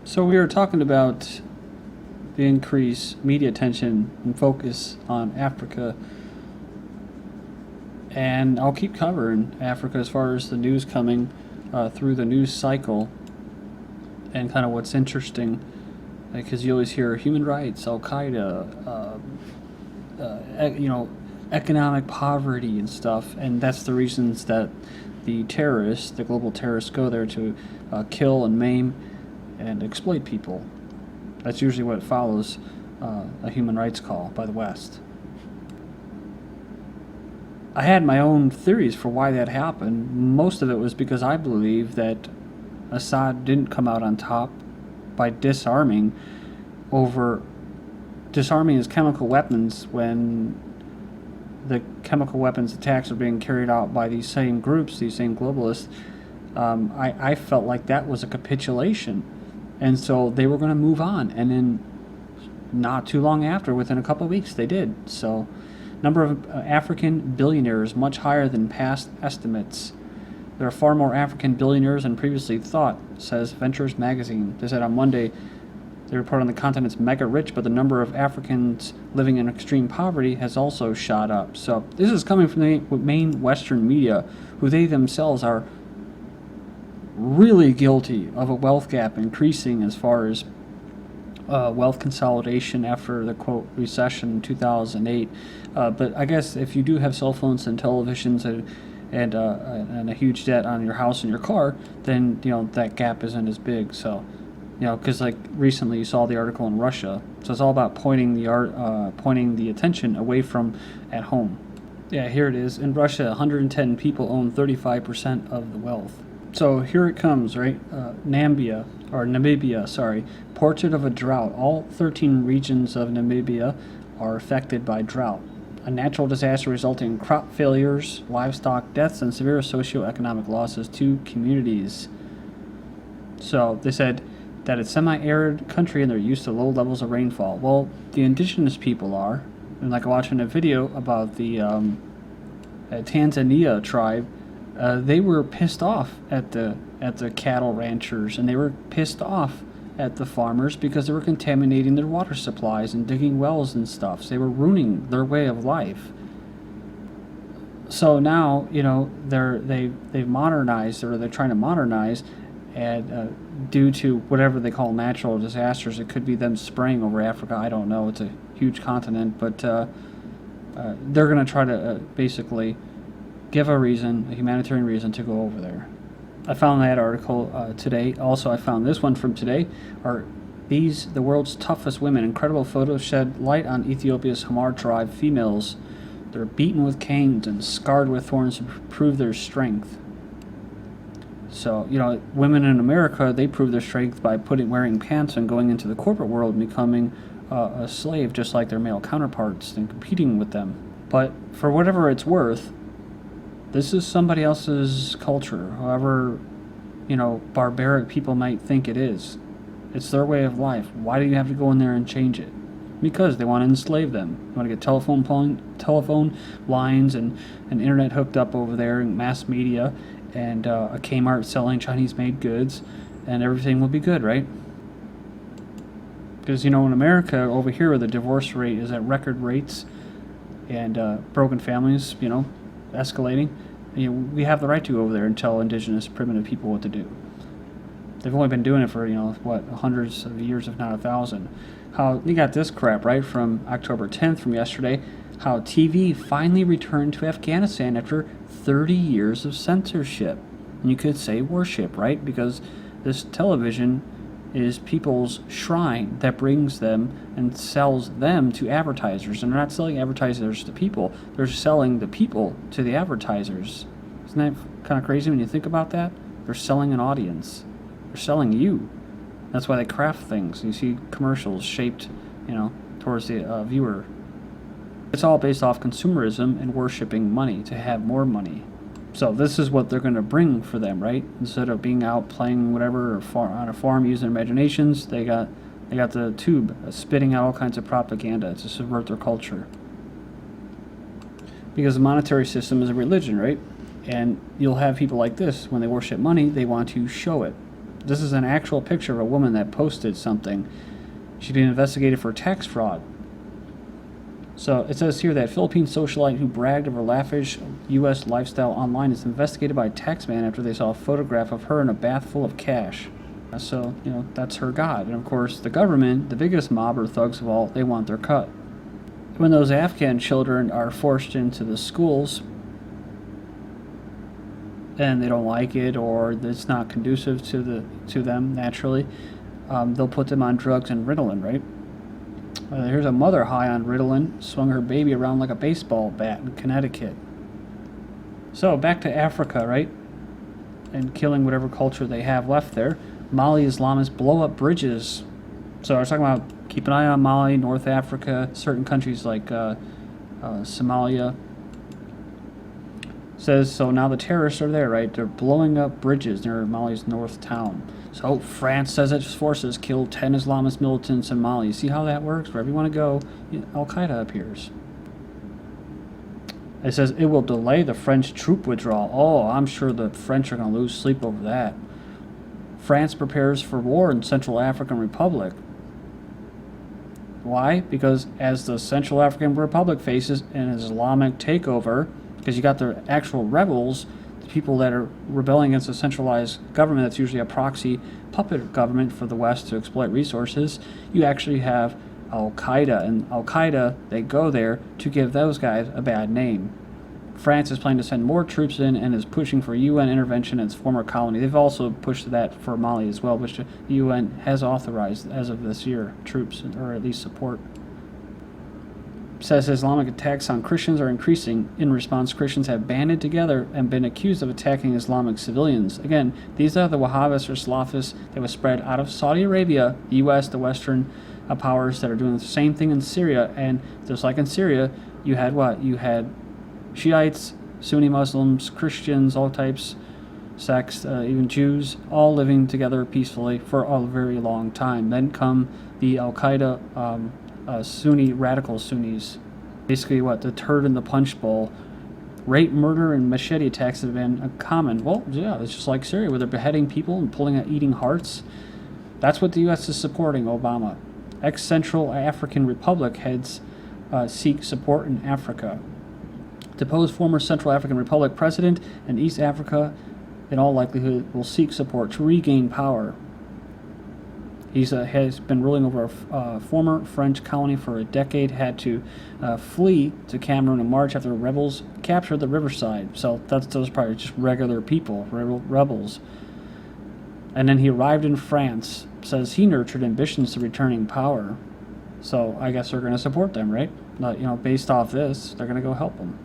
So we were talking about the increased media attention and focus on Africa, and I'll keep covering Africa as far as the news coming through the news cycle and kind of what's interesting, because you always hear human rights, Al Qaeda, economic poverty and stuff, and that's the reasons that the terrorists, the global terrorists, go there to kill and maim and exploit people. That's usually what follows a human rights call by the West. I had my own theories for why that happened. Most of it was because I believe that Assad didn't come out on top by disarming his chemical weapons when the chemical weapons attacks are being carried out by these same groups, these same globalists. I felt like that was a capitulation. And so they were going to move on. And then not too long after, within a couple of weeks, they did. So number of African billionaires much higher than past estimates. There are far more African billionaires than previously thought, says Ventures magazine. They said on Monday, they report on the continent's mega rich, but the number of Africans living in extreme poverty has also shot up. So this is coming from the main Western media, who they themselves are really guilty of a wealth gap increasing as far as wealth consolidation after the, quote, recession in 2008. But I guess if you do have cell phones and televisions and a huge debt on your house and your car, then that gap isn't as big. So because like recently you saw the article in Russia, so it's all about pointing the attention away from at home. Yeah, here it is. In Russia, 110 people own 35% of the wealth. So here it comes, right? Namibia, sorry. Portrait of a drought. All 13 regions of Namibia are affected by drought. A natural disaster resulting in crop failures, livestock deaths, and severe socioeconomic losses to communities. So they said that it's semi-arid country and they're used to low levels of rainfall. Well, the indigenous people are. And like watching a video about the Tanzania tribe, they were pissed off at the cattle ranchers, and they were pissed off at the farmers because they were contaminating their water supplies and digging wells and stuff. So they were ruining their way of life. So now they've modernized, or they're trying to modernize, and due to whatever they call natural disasters, it could be them spraying over Africa. I don't know. It's a huge continent, but they're going to try to basically give a humanitarian reason to go over there. I found that article today. Also, I found this one from today. Are these the world's toughest women? Incredible photos shed light on Ethiopia's Hamar tribe females. They're beaten with canes and scarred with thorns to prove their strength. So, women in America, they prove their strength by wearing pants and going into the corporate world and becoming a slave, just like their male counterparts, and competing with them. But for whatever it's worth, this is somebody else's culture, however, barbaric people might think it is. It's their way of life. Why do you have to go in there and change it? Because they want to enslave them. They want to get telephone lines and internet hooked up over there, and mass media, and a Kmart selling Chinese-made goods, and everything will be good, right? Because, in America, over here, the divorce rate is at record rates, and broken families, escalating. We have the right to go over there and tell indigenous primitive people what to do. They've only been doing it for, hundreds of years, if not 1,000. How you got this crap, right, from October 10th, from yesterday, how TV finally returned to Afghanistan after 30 years of censorship. And you could say worship, right? Because this television is people's shrine that brings them and sells them to advertisers. And they're not selling advertisers to people. They're selling the people to the advertisers. Isn't that kind of crazy when you think about that? They're selling an audience. They're selling you. That's why they craft things. You see commercials shaped, towards the viewer. It's all based off consumerism and worshiping money to have more money. So this is what they're going to bring for them, right? Instead of being out playing whatever or on a farm using their imaginations, they got the tube spitting out all kinds of propaganda to subvert their culture. Because the monetary system is a religion, right? And you'll have people like this, when they worship money, they want to show it. This is an actual picture of a woman that posted something. She's being investigated for tax fraud. So it says here that Philippine socialite who bragged of her lavish U.S. lifestyle online is investigated by a taxman after they saw a photograph of her in a bath full of cash. So, that's her god. And of course, the government, the biggest mob or thugs of all, they want their cut. When those Afghan children are forced into the schools and they don't like it, or it's not conducive to them naturally, they'll put them on drugs and Ritalin, right? Here's a mother high on Ritalin, swung her baby around like a baseball bat in Connecticut. So, back to Africa, right? And killing whatever culture they have left there. Mali Islamists blow up bridges. So I was talking about keep an eye on Mali, North Africa, certain countries like Somalia. Says, so now the terrorists are there, right? They're blowing up bridges near Mali's north town. So France says its forces killed 10 Islamist militants in Mali. See how that works? Wherever you want to go, Al-Qaeda appears. It says it will delay the French troop withdrawal. Oh, I'm sure the French are going to lose sleep over that. France prepares for war in Central African Republic. Why? Because as the Central African Republic faces an Islamic takeover, because you got the actual rebels, the people that are rebelling against a centralized government that's usually a proxy puppet government for the West to exploit resources, you actually have Al-Qaeda. And Al-Qaeda, they go there to give those guys a bad name. France is planning to send more troops in and is pushing for UN intervention in its former colony. They've also pushed that for Mali as well, which the UN has authorized as of this year, troops, or at least support. Says Islamic attacks on Christians are increasing. In response, Christians have banded together and been accused of attacking Islamic civilians. Again, these are the Wahhabists or Salafists that was spread out of Saudi Arabia, the U.S., the Western powers that are doing the same thing in Syria. And just like in Syria, you had what? You had Shiites, Sunni Muslims, Christians, all types, sects, even Jews, all living together peacefully for a very long time. Then come the Al-Qaeda Sunni, radical Sunnis. Basically what? The turd in the punch bowl. Rape, murder, and machete attacks have been common. Well, yeah, it's just like Syria where they're beheading people and pulling out eating hearts. That's what the U.S. is supporting, Obama. Ex-Central African Republic heads seek support in Africa. Deposed former Central African Republic president and East Africa, in all likelihood, will seek support to regain power. He has been ruling over a former French colony for a decade, had to flee to Cameroon in March after rebels captured the riverside. So those are probably just regular people, rebels. And then he arrived in France. Says he nurtured ambitions to returning power. So I guess they're going to support them, right? Based off this, they're going to go help them.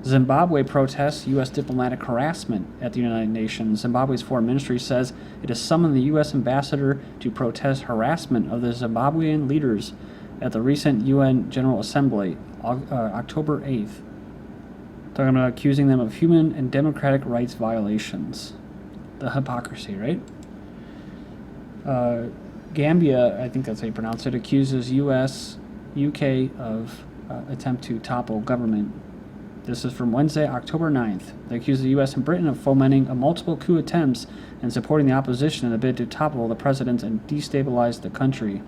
Zimbabwe protests U.S. diplomatic harassment at the United Nations. Zimbabwe's foreign ministry says it has summoned the U.S. ambassador to protest harassment of the Zimbabwean leaders at the recent UN General Assembly, October 8th. Talking about accusing them of human and democratic rights violations. The hypocrisy, right? Gambia, I think that's how you pronounce it, accuses UK of attempt to topple government. This is from Wednesday, October 9th. They accuse the U.S. and Britain of fomenting multiple coup attempts and supporting the opposition in a bid to topple the president and destabilize the country.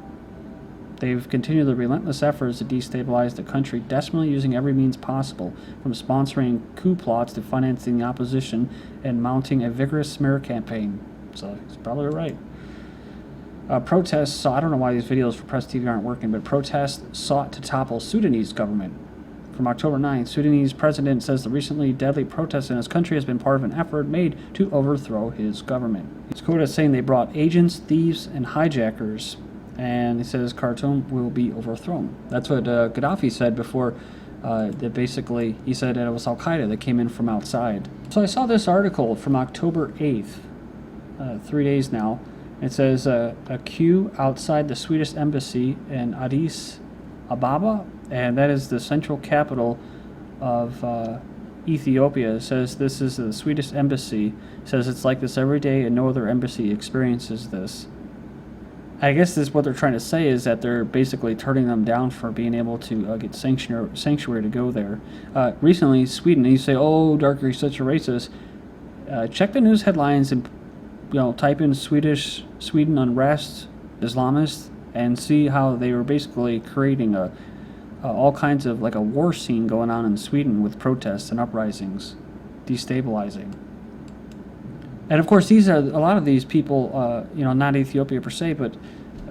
They've continued the relentless efforts to destabilize the country, desperately using every means possible, from sponsoring coup plots to financing the opposition and mounting a vigorous smear campaign. So he's probably right. Protests, so I don't know why these videos for Press TV aren't working, but protests sought to topple Sudanese government. From October 9th, Sudanese president says the recently deadly protest in his country has been part of an effort made to overthrow his government. He's quoted as saying they brought agents, thieves, and hijackers, and he says Khartoum will be overthrown. That's what Gaddafi said before. That basically, he said that it was Al-Qaeda that came in from outside. So I saw this article from October 8th, 3 days now. It says a queue outside the Swedish embassy in Addis Ababa, and that is the central capital of Ethiopia. It says this is the Swedish embassy. It says it's like this every day and no other embassy experiences this. I guess this what they're trying to say is that they're basically turning them down for being able to get sanctuary to go there. Recently, Sweden, you say, oh, Darker, you're such a racist. Check the news headlines and type in Sweden unrest, Islamists, and see how they were basically creating all kinds of like a war scene going on in Sweden with protests and uprisings, destabilizing. And of course, a lot of these people, not Ethiopia per se, but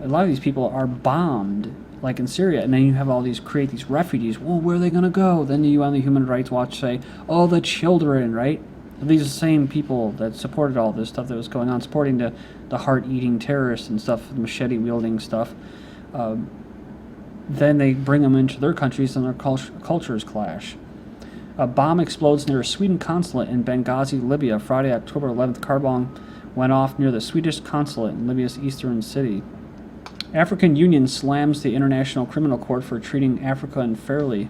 a lot of these people are bombed, like in Syria, and then you have create these refugees. Well, where are they going to go? Then you on the Human Rights Watch say, oh, the children, right? And these are the same people that supported all this stuff that was going on, supporting the heart-eating terrorists and stuff, the machete-wielding stuff. Then they bring them into their countries and their cultures clash. A bomb explodes near a Sweden consulate in Benghazi, Libya. Friday, October 11th, car bomb went off near the Swedish consulate in Libya's eastern city. African Union slams the International Criminal Court for treating Africa unfairly.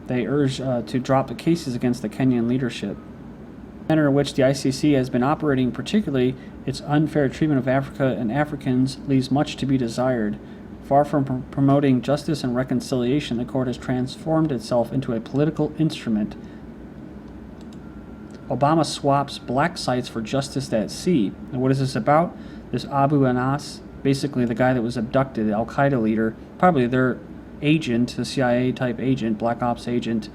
They urge to drop the cases against the Kenyan leadership. The manner in which the ICC has been operating, particularly its unfair treatment of Africa and Africans, leaves much to be desired. Far from promoting justice and reconciliation, the court has transformed itself into a political instrument. Obama swaps black sites for justice at sea. And what is this about? This Abu Anas, basically the guy that was abducted, the Al-Qaeda leader, probably their agent, the CIA-type agent, Black Ops agent,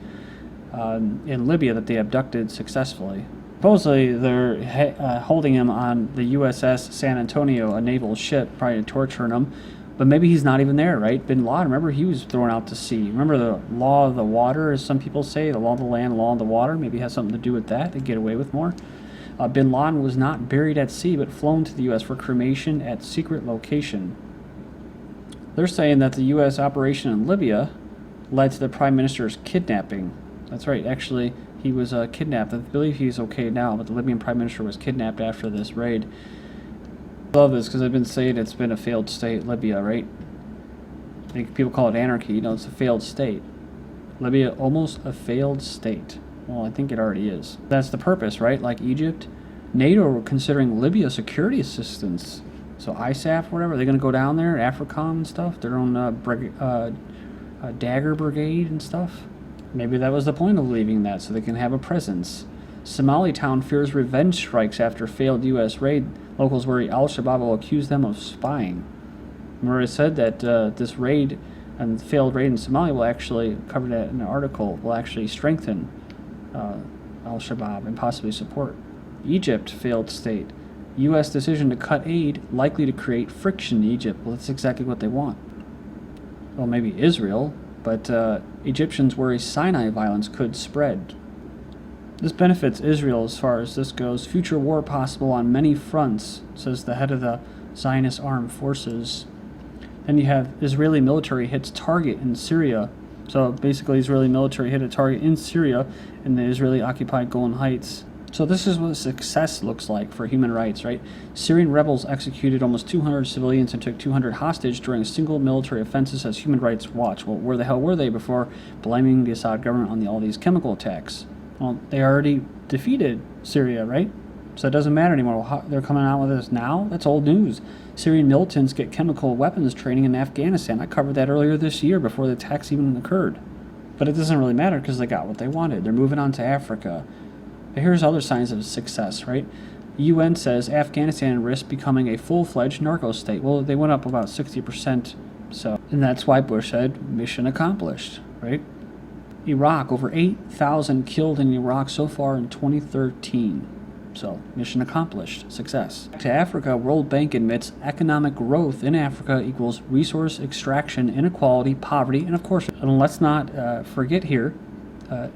in Libya that they abducted successfully. Supposedly, they're holding him on the USS San Antonio, a naval ship, probably torturing him. But maybe he's not even there, right? Bin Laden, remember, he was thrown out to sea. Remember the law of the water, as some people say, the law of the land, law of the water? Maybe it has something to do with that. They get away with more. Bin Laden was not buried at sea, but flown to the U.S. for cremation at secret location. They're saying that the U.S. operation in Libya led to the Prime Minister's kidnapping. That's right, actually, he was kidnapped. I believe he's okay now, but the Libyan Prime Minister was kidnapped after this raid. I love this because I've been saying it's been a failed state, Libya, right? I think people call it anarchy. It's a failed state. Libya, almost a failed state. Well, I think it already is. That's the purpose, right? Like Egypt. NATO were considering Libya security assistance. So ISAF, whatever, they're going to go down there, AFRICOM and stuff, their own Dagger Brigade and stuff. Maybe that was the point of leaving that, so they can have a presence. Somali town fears revenge strikes after failed U.S. raid. Locals worry Al-Shabaab will accuse them of spying. Remember, I said that this raid and failed raid in Somalia will actually, covered that in an article, will actually strengthen Al-Shabaab and possibly support. Egypt, failed state. U.S. decision to cut aid likely to create friction in Egypt. Well, that's exactly what they want. Well, maybe Israel, but Egyptians worry Sinai violence could spread. This benefits Israel as far as this goes. Future war possible on many fronts, says the head of the Zionist armed forces. Then you have Israeli military hits target in Syria. So basically Israeli military hit a target in Syria in the Israeli-occupied Golan Heights. So this is what success looks like for human rights, right? Syrian rebels executed almost 200 civilians and took 200 hostage during a single military offensive, says Human Rights Watch. Well, where the hell were they before blaming the Assad government on all these chemical attacks? Well, they already defeated Syria, right? So it doesn't matter anymore. Well, they're coming out with this now? That's old news. Syrian militants get chemical weapons training in Afghanistan. I covered that earlier this year before the attacks even occurred. But it doesn't really matter because they got what they wanted. They're moving on to Africa. But here's other signs of success, right? UN says Afghanistan risks becoming a full-fledged narco state. Well, they went up about 60%. And that's why Bush said, mission accomplished, right? Iraq, over 8,000 killed in Iraq so far in 2013. So, mission accomplished. Success. Back to Africa, World Bank admits economic growth in Africa equals resource extraction, inequality, poverty, and of course, and let's not forget here,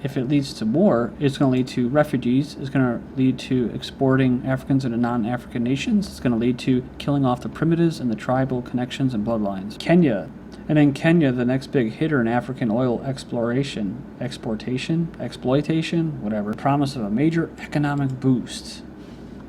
if it leads to war, it's going to lead to refugees, it's going to lead to exporting Africans into non-African nations, it's going to lead to killing off the primitives and the tribal connections and bloodlines. Kenya. And then Kenya, the next big hitter in African oil exploration, exploitation, whatever. Promise of a major economic boost.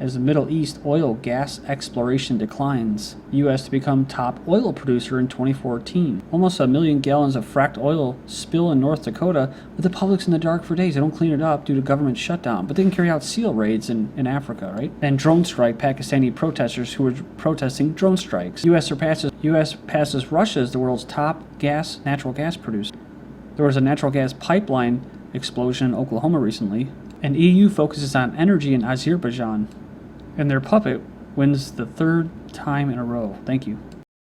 As the Middle East oil gas exploration declines, U.S. to become top oil producer in 2014. Almost 1 million gallons of fracked oil spill in North Dakota, but the public's in the dark for days. They don't clean it up due to government shutdown, but they can carry out SEAL raids in Africa, right? And drone strike Pakistani protesters who were protesting drone strikes. U.S. passes Russia as the world's top natural gas producer. There was a natural gas pipeline explosion in Oklahoma recently, and EU focuses on energy in Azerbaijan. And their puppet wins the third time in a row. Thank you.